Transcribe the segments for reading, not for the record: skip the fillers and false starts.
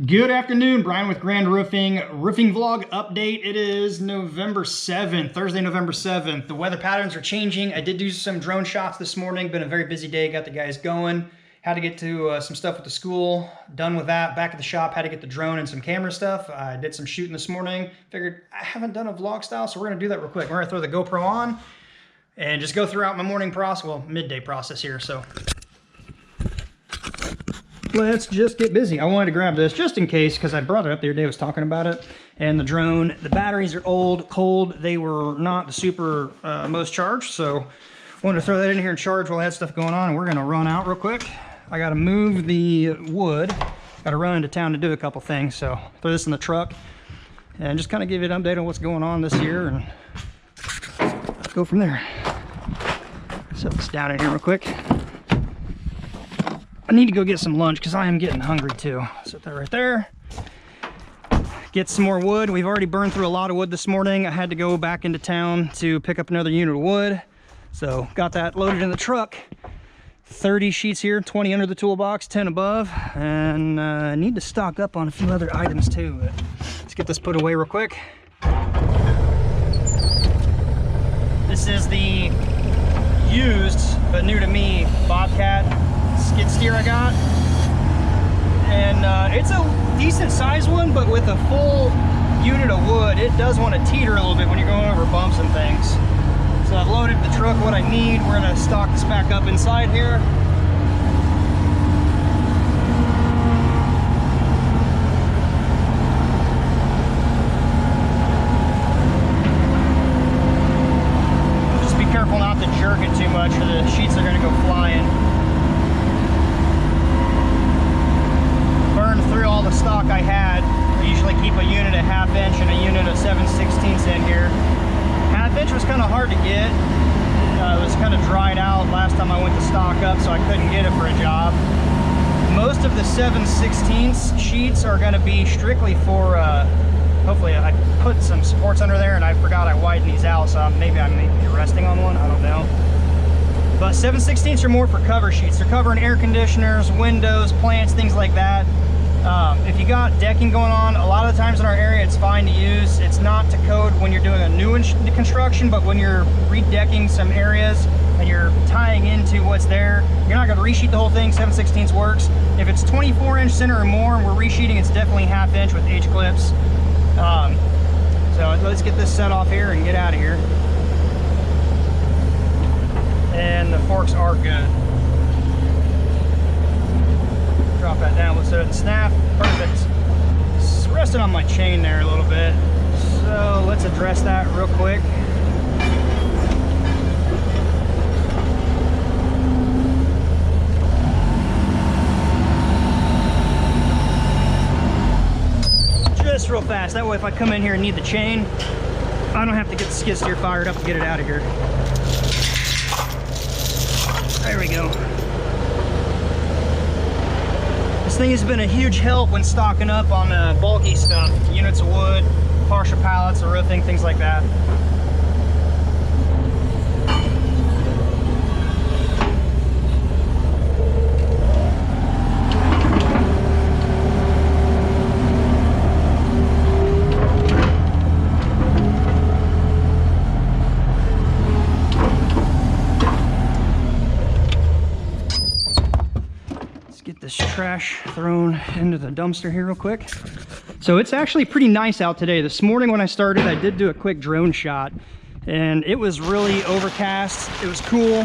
Good afternoon, Brian with Grand Roofing. Roofing vlog update. It is November 7th, Thursday, November 7th. The weather patterns are changing. I did do some drone shots this morning. Been a very busy day. Got the guys going. Had to get to some stuff with the school. Done with that. Back at the shop. Had to get the drone and some camera stuff. I did some shooting this morning. Figured I haven't done a vlog style, so we're going to do that real quick. We're going to throw the GoPro on and just go throughout my morning process, well, midday process here. So let's just get busy. I wanted to grab this just in case, because I brought it up the other day, I was talking about it. And the drone, the batteries are old, cold. They were not the super most charged, so I wanted to throw that in here and charge while I had stuff going on. And we're gonna run out real quick. I gotta move the wood. Gotta run into town to do a couple things, so throw this in the truck and just kind of give you an update on what's going on this year and go from there. Set this down in here real quick. I need to go get some lunch because I am getting hungry too. Set that right there. Get some more wood. We've already burned through a lot of wood this morning. I had to go back into town to pick up another unit of wood. So got that loaded in the truck. 30 sheets here, 20 under the toolbox, 10 above. And I need to stock up on a few other items too. But let's get this put away real quick. This is the used, but new to me, Bobcat skid steer I got, and it's a decent sized one, but with a full unit of wood it does want to teeter a little bit when you're going over bumps and things. So I've loaded the truck what I need. We're going to stock this back up inside here. Just be careful not to jerk it too much or the sheets are going to go flying. Burned through all the stock I had. I usually keep a unit a 1/2 inch and a unit of 7/16 in here. 1/2 inch was kind of hard to get. It was kind of dried out last time I went to stock up, so I couldn't get it for a job. Most of the 7/16 sheets are going to be strictly for, hopefully I put some supports under there and I forgot I widened these out, so maybe I may be resting on one, I don't know. But 7/16 are more for cover sheets. They're covering air conditioners, windows, plants, things like that. If you got decking going on, a lot of the times in our area it's fine to use. It's not to code when you're doing a new construction, but when you're redecking some areas and you're tying into what's there, you're not going to resheet the whole thing. 7/16 works. If it's 24-inch center or more and we're resheeting, it's definitely 1/2 inch with H-clips. So let's get this set off here and get out of here. And the forks are good. Drop that down, let's set it in snap. Perfect. It's resting on my chain there a little bit. So let's address that real quick. Just real fast. That way if I come in here and need the chain, I don't have to get the skid steer fired up to get it out of here. There we go. This thing has been a huge help when stocking up on bulky stuff, units of wood, partial pallets of roofing, things like that. Trash thrown into the dumpster here real quick. So it's actually pretty nice out today. This morning when I started, I did do a quick drone shot and it was really overcast. It was cool.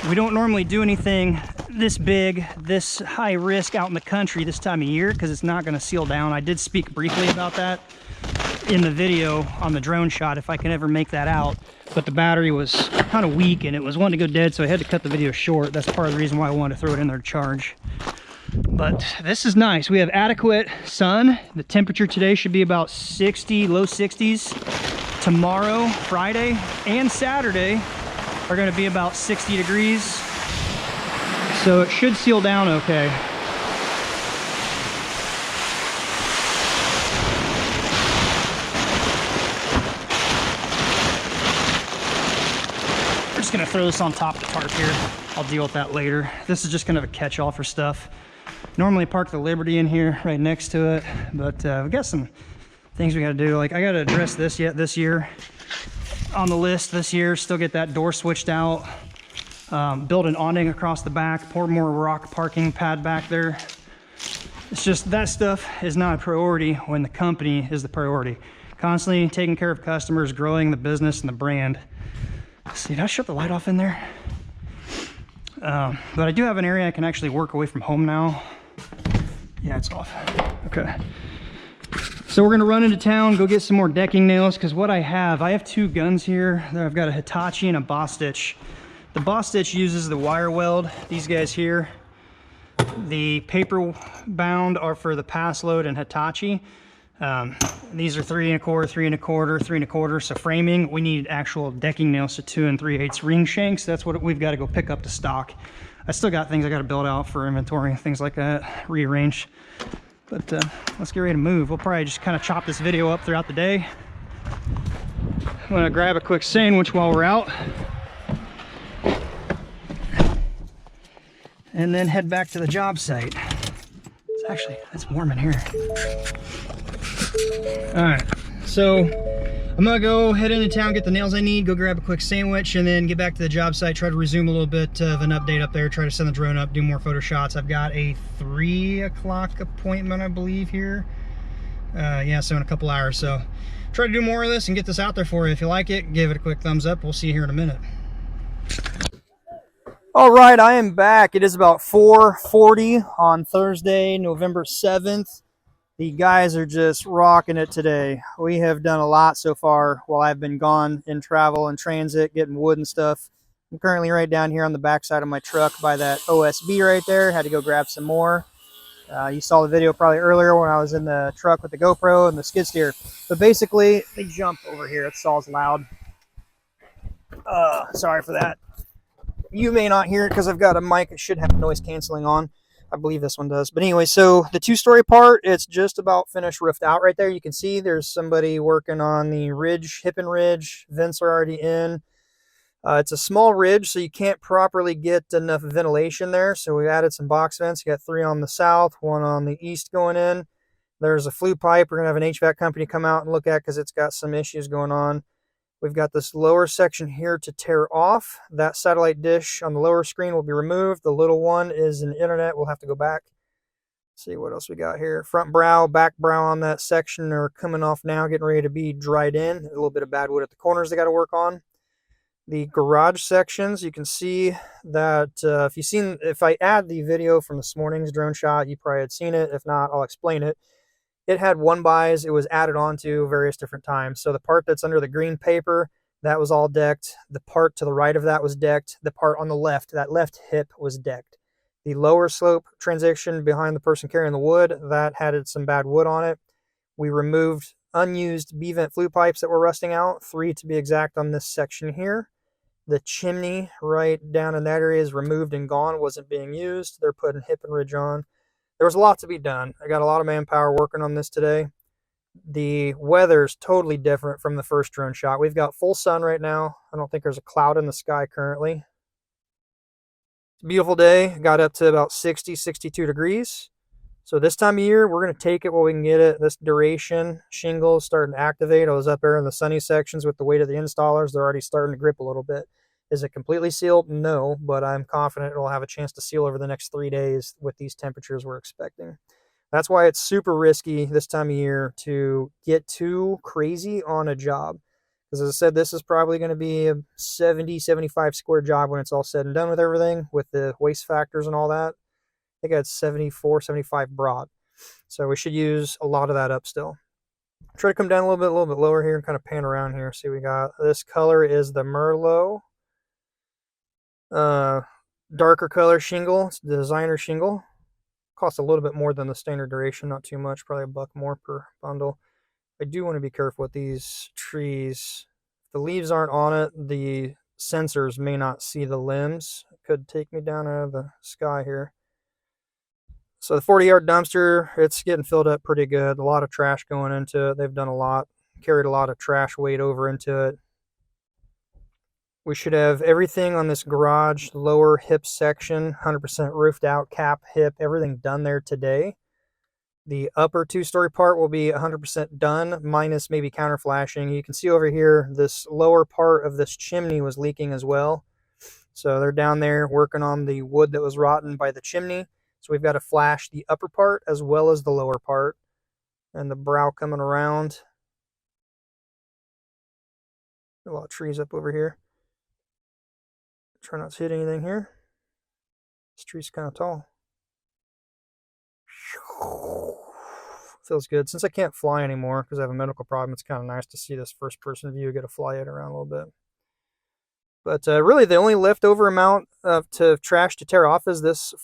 We don't normally do anything this big, this high risk out in the country this time of year because it's not going to seal down. I did speak briefly about that in the video on the drone shot, if I can ever make that out, but the battery was kind of weak and it was wanting to go dead, so I had to cut the video short. That's part of the reason why I wanted to throw it in there to charge. But this is nice. We have adequate sun. The temperature today should be about 60, low 60s. Tomorrow, Friday, and Saturday are going to be about 60 degrees. So it should seal down okay. We're just going to throw this on top of the tarp here. I'll deal with that later. This is just kind of a catch-all for stuff. Normally park the Liberty in here right next to it, but we got some things we got to do. Like I got to address this yet this year on the list this year. Still get that door switched out, build an awning across the back, pour more rock parking pad back there. It's just that stuff is not a priority when the company is the priority. Constantly taking care of customers, growing the business and the brand. See, did I shut the light off in there? But I do have an area I can actually work away from home now. Yeah, it's off. Okay. So we're gonna run into town, go get some more decking nails, because what I have 2 guns here. I've got a Hitachi and a Boss Stitch. The Boss Stitch uses the wire weld. These guys here, the paper bound, are for the pass load and Hitachi. These are 3 1/4, 3 1/4, 3 1/4. So framing, we need actual decking nails to 2 3/8 ring shanks. That's what we've got to go pick up to stock. I still got things I got to build out for inventory, things like that, rearrange. But let's get ready to move. We'll probably just kind of chop this video up throughout the day. I'm gonna grab a quick sandwich while we're out, and then head back to the job site. It's warm in here. All right, so I'm gonna go head into town, get the nails I need, go grab a quick sandwich, and then get back to the job site, try to resume a little bit of an update up there, try to send the drone up, do more photo shots. I've got a 3 o'clock appointment, I believe, here. Yeah, so in a couple hours. So try to do more of this and get this out there for you. If you like it, give it a quick thumbs up. We'll see you here in a minute. All right, I am back. It is about 4:40 on Thursday, November 7th. The guys are just rocking it today. We have done a lot so far while I've been gone in travel and transit, getting wood and stuff. I'm currently right down here on the back side of my truck by that OSB right there. Had to go grab some more. You saw the video probably earlier when I was in the truck with the GoPro and the skid steer. But basically, they jump over here. It saw's loud. Sorry for that. You may not hear it because I've got a mic. It should have noise canceling on. I believe this one does. But anyway, so the 2-story part, it's just about finished roofed out right there. You can see there's somebody working on the ridge, hip and ridge. Vents are already in. It's a small ridge, so you can't properly get enough ventilation there. So we added some box vents. You got 3 on the south, 1 on the east going in. There's a flue pipe we're going to have an HVAC company come out and look at because it's got some issues going on. We've got this lower section here to tear off. That satellite dish on the lower screen will be removed. The little one is an internet. We'll have to go back. Let's see what else we got here. Front brow, back brow on that section are coming off now, getting ready to be dried in. A little bit of bad wood at the corners they got to work on. The garage sections, you can see that if I add the video from this morning's drone shot, you probably had seen it. If not, I'll explain it. It had 1-bys. It was added on to various different times. So the part that's under the green paper, that was all decked. The part to the right of that was decked. The part on the left, that left hip, was decked. The lower slope transition behind the person carrying the wood, that had some bad wood on it. We removed unused B-vent flue pipes that were rusting out, 3 to be exact on this section here. The chimney right down in that area is removed and gone, wasn't being used. They're putting hip and ridge on. There was a lot to be done. I got a lot of manpower working on this today. The weather's totally different from the first drone shot. We've got full sun right now. I don't think there's a cloud in the sky currently. It's a beautiful day. Got up to about 60, 62 degrees. So this time of year, we're going to take it while we can get it. This duration shingles starting to activate. I was up there in the sunny sections with the weight of the installers. They're already starting to grip a little bit. Is it completely sealed? No, but I'm confident it'll have a chance to seal over the next 3 days with these temperatures we're expecting. That's why it's super risky this time of year to get too crazy on a job. Because as I said, this is probably going to be a 70, 75 square job when it's all said and done with everything, with the waste factors and all that. I think it's 74, 75 broad. So we should use a lot of that up still. Try to come down a little bit lower here and kind of pan around here. See, we got this color is the Merlot. Darker color shingle. It's the designer shingle. Costs a little bit more than the standard duration, not too much, probably $1 more per bundle. I do want to be careful with these trees. If the leaves aren't on it, the sensors may not see the limbs. It could take me down out of the sky here. So the 40-yard dumpster, it's getting filled up pretty good. A lot of trash going into it. They've done a lot, carried a lot of trash weight over into it. We should have everything on this garage, lower hip section, 100% roofed out, cap, hip, everything done there today. The upper two-story part will be 100% done, minus maybe counter flashing. You can see over here, this lower part of this chimney was leaking as well. So they're down there working on the wood that was rotten by the chimney. So we've got to flash the upper part as well as the lower part. And the brow coming around. A lot of trees up over here. Try not to hit anything here. This tree's kind of tall. Feels good. Since I can't fly anymore because I have a medical problem, it's kind of nice to see this first person view, get to fly it around a little bit. But really the only leftover amount of trash to tear off is this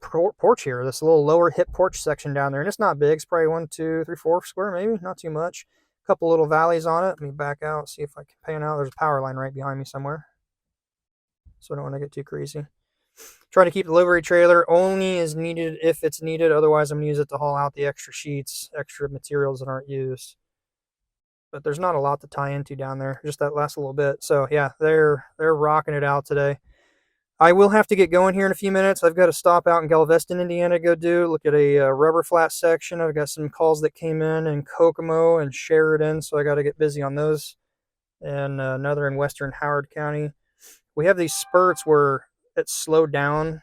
porch here, this little lower hip porch section down there. And it's not big. It's probably 1, 2, 3, 4 square, maybe. Not too much. A couple little valleys on it. Let me back out, see if I can pan out. There's a power line right behind me somewhere, so I don't want to get too crazy. Try to keep the delivery trailer only as needed if it's needed. Otherwise, I'm going to use it to haul out the extra sheets, extra materials that aren't used. But there's not a lot to tie into down there, just that last little bit. So yeah, they're rocking it out today. I will have to get going here in a few minutes. I've got to stop out in Galveston, Indiana, go look at a rubber flat section. I've got some calls that came in Kokomo and Sheridan, so I got to get busy on those. And another in western Howard County. We have these spurts where it slowed down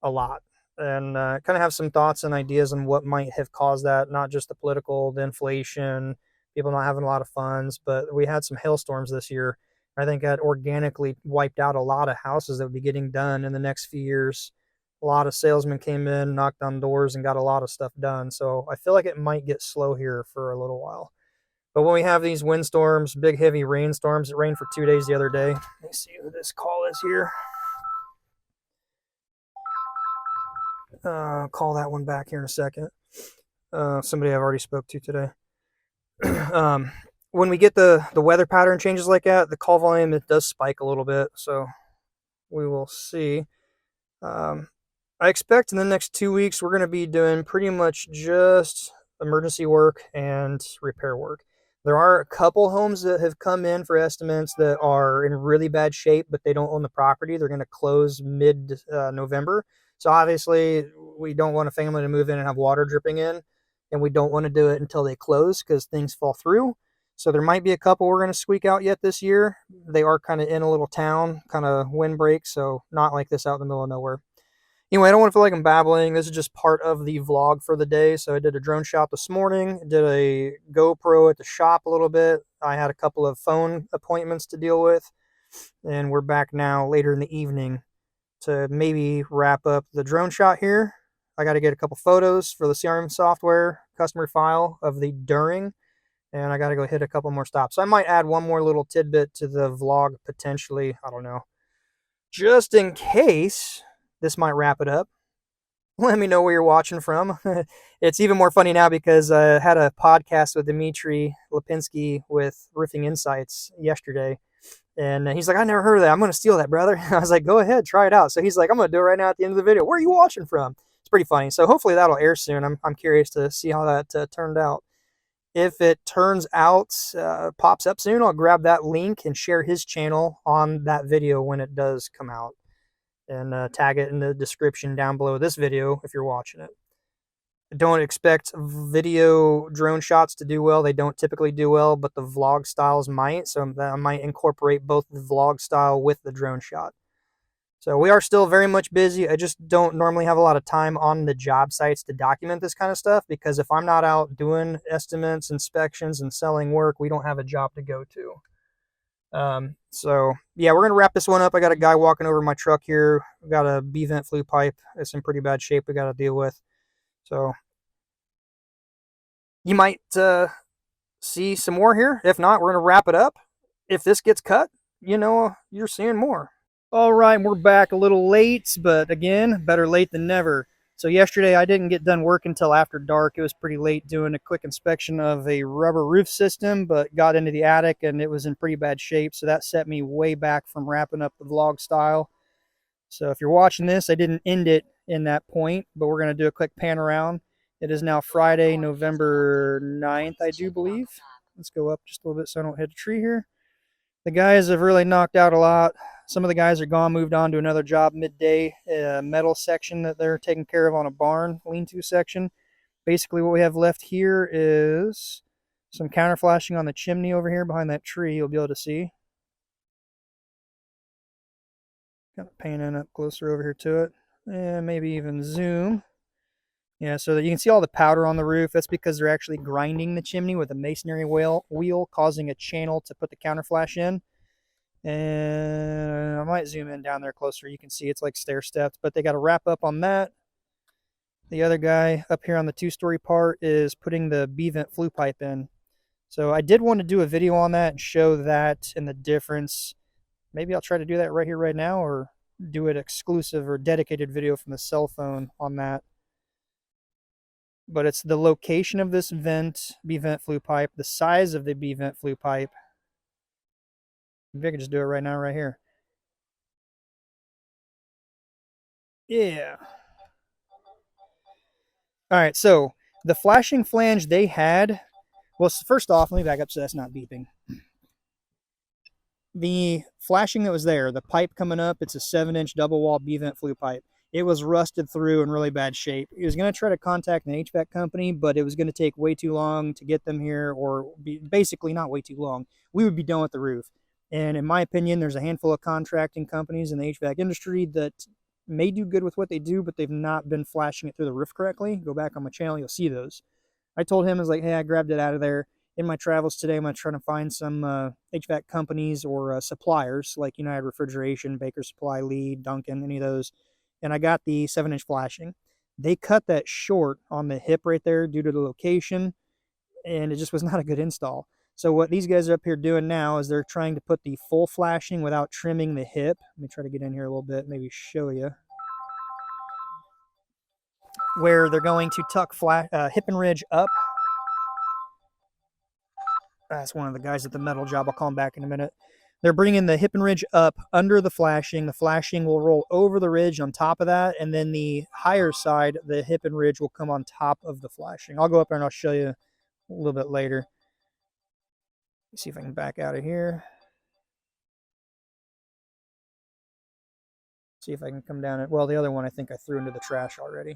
a lot, and kind of have some thoughts and ideas on what might have caused that. Not just the political, the inflation, people not having a lot of funds, but we had some hailstorms this year. I think that organically wiped out a lot of houses that would be getting done in the next few years. A lot of salesmen came in, knocked on doors, and got a lot of stuff done. So I feel like it might get slow here for a little while. But when we have these windstorms, big heavy rainstorms, it rained for 2 days the other day. Let me see who this call is here. I'll call that one back here in a second. Somebody I've already spoke to today. When we get the weather pattern changes like that, the call volume, it does spike a little bit. So we will see. I expect in the next 2 weeks, we're going to be doing pretty much just emergency work and repair work. There are a couple homes that have come in for estimates that are in really bad shape, but they don't own the property. They're going to close mid-November. So obviously, we don't want a family to move in and have water dripping in, and we don't want to do it until they close because things fall through. So there might be a couple we're going to squeak out yet this year. They are kind of in a little town, kind of windbreak, so not like this out in the middle of nowhere. Anyway, I don't want to feel like I'm babbling. This is just part of the vlog for the day. So I did a drone shot this morning, did a GoPro at the shop a little bit. I had a couple of phone appointments to deal with, and we're back now later in the evening to maybe wrap up the drone shot here. I got to get a couple photos for the CRM software customer file of the during, and I got to go hit a couple more stops. So I might add one more little tidbit to the vlog potentially. I don't know. Just in case this might wrap it up. Let me know where you're watching from. It's even more funny now because I had a podcast with Dimitri Lipinski with Roofing Insights yesterday. And he's like, I never heard of that. I'm going to steal that, brother. I was like, go ahead, try it out. So he's like, I'm going to do it right now at the end of the video. Where are you watching from? It's pretty funny. So hopefully that'll air soon. I'm curious to see how that turned out. If it turns out, pops up soon, I'll grab that link and share his channel on that video when it does come out. And tag it in the description down below this video if you're watching it. I don't expect video drone shots to do well. They don't typically do well, but the vlog styles might. So I might incorporate both the vlog style with the drone shot. So we are still very much busy. I just don't normally have a lot of time on the job sites to document this kind of stuff, because if I'm not out doing estimates, inspections, and selling work, we don't have a job to go to. So yeah, we're going to wrap this one up. I got a guy walking over my truck here. We got a B-vent flue pipe. It's in pretty bad shape we got to deal with. So you might see some more here. If not, we're going to wrap it up. If this gets cut, you know, you're seeing more. All right, we're back a little late, but again, better late than never. So yesterday I didn't get done work until after dark. It was pretty late doing a quick inspection of a rubber roof system, but got into the attic and it was in pretty bad shape. So that set me way back from wrapping up the vlog style. So if you're watching this, I didn't end it in that point, but we're going to do a quick pan around. It is now Friday, November 9th, I do believe. Let's go up just a little bit so I don't hit a tree here. The guys have really knocked out a lot. Some of the guys are gone, moved on to another job midday, metal section that they're taking care of on a barn, lean-to section. Basically what we have left here is some counter flashing on the chimney over here behind that tree. You'll be able to see. Kind of panning up closer over here to it. And maybe even zoom. Yeah, so that you can see all the powder on the roof. That's because they're actually grinding the chimney with a masonry wheel, causing a channel to put the counter flash in. And I might zoom in down there closer. You can see it's like stair steps, but they got to wrap up on that. The other guy up here on the 2-story part is putting the B-vent flue pipe in. So I did want to do a video on that and show that and the difference. Maybe I'll try to do that right here, right now, or do an exclusive or dedicated video from the cell phone on that. But it's the location of this vent, B-vent flue pipe, the size of the B-vent flue pipe. Maybe I could just do it right now, right here. Yeah. All right, so the flashing flange they had, well, first off, let me back up so that's not beeping. The flashing that was there, the pipe coming up, it's a 7-inch double wall B-vent flue pipe. It was rusted through in really bad shape. He was going to try to contact an HVAC company, but it was going to take way too long to get them here, or basically not way too long. We would be done with the roof. And in my opinion, there's a handful of contracting companies in the HVAC industry that may do good with what they do, but they've not been flashing it through the roof correctly. Go back on my channel, you'll see those. I told him, I was like, hey, I grabbed it out of there. In my travels today, I'm going to try to find some HVAC companies or suppliers like United Refrigeration, Baker Supply, Lee, Duncan, any of those. And I got the 7-inch flashing. They cut that short on the hip right there due to the location, and it just was not a good install. So what these guys are up here doing now is they're trying to put the full flashing without trimming the hip. Let me try to get in here a little bit, maybe show you. Where they're going to tuck hip and ridge up. That's one of the guys at the metal job. I'll call him back in a minute. They're bringing the hip and ridge up under the flashing. The flashing will roll over the ridge on top of that, and then the higher side, the hip and ridge, will come on top of the flashing. I'll go up there and I'll show you a little bit later. Let's see if I can back out of here. See if I can come down it. Well, the other one I think I threw into the trash already.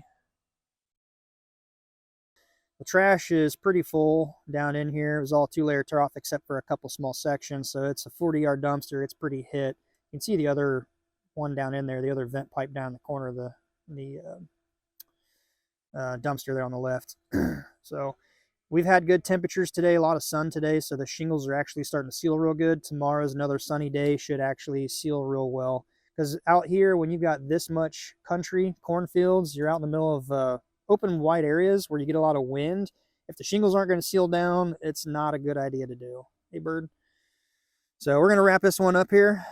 The trash is pretty full down in here. It was all 2-layer tear off except for a couple small sections. So it's a 40-yard dumpster. It's pretty hit. You can see the other one down in there, the other vent pipe down in the corner of the dumpster there on the left. So we've had good temperatures today, a lot of sun today. So the shingles are actually starting to seal real good. Tomorrow's another sunny day, should actually seal real well. Because out here, when you've got this much country, cornfields, you're out in the middle of open wide areas where you get a lot of wind. If the shingles aren't going to seal down, it's not a good idea to do. Hey, bird. So we're going to wrap this one up here.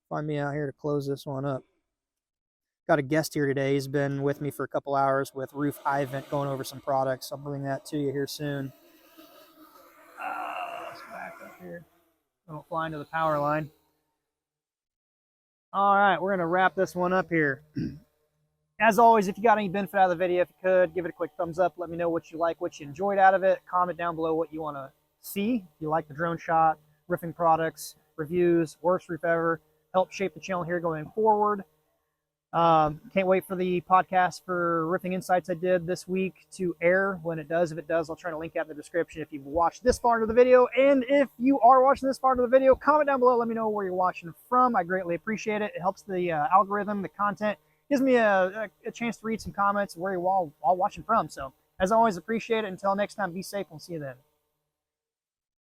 Find me out here to close this one up. Got a guest here today. He's been with me for a couple hours with Roof Yvan going over some products. I'll bring that to you here soon. Let's back up here. Don't fly into the power line. All right, we're going to wrap this one up here. As always, if you got any benefit out of the video, if you could, give it a quick thumbs up. Let me know what you like, what you enjoyed out of it. Comment down below what you want to see. If you like the drone shot, roofing products, reviews, worst roof ever, help shape the channel here going forward. Can't wait for the podcast for Roofing Insights I did this week to air. When it does, if it does, I'll try to link out in the description if you've watched this far into the video. And if you are watching this far into the video, comment down below. Let me know where you're watching from. I greatly appreciate it. It helps the algorithm, the content. Gives me a chance to read some comments where you're all watching from. So, as always, appreciate it. Until next time, be safe. We'll see you then.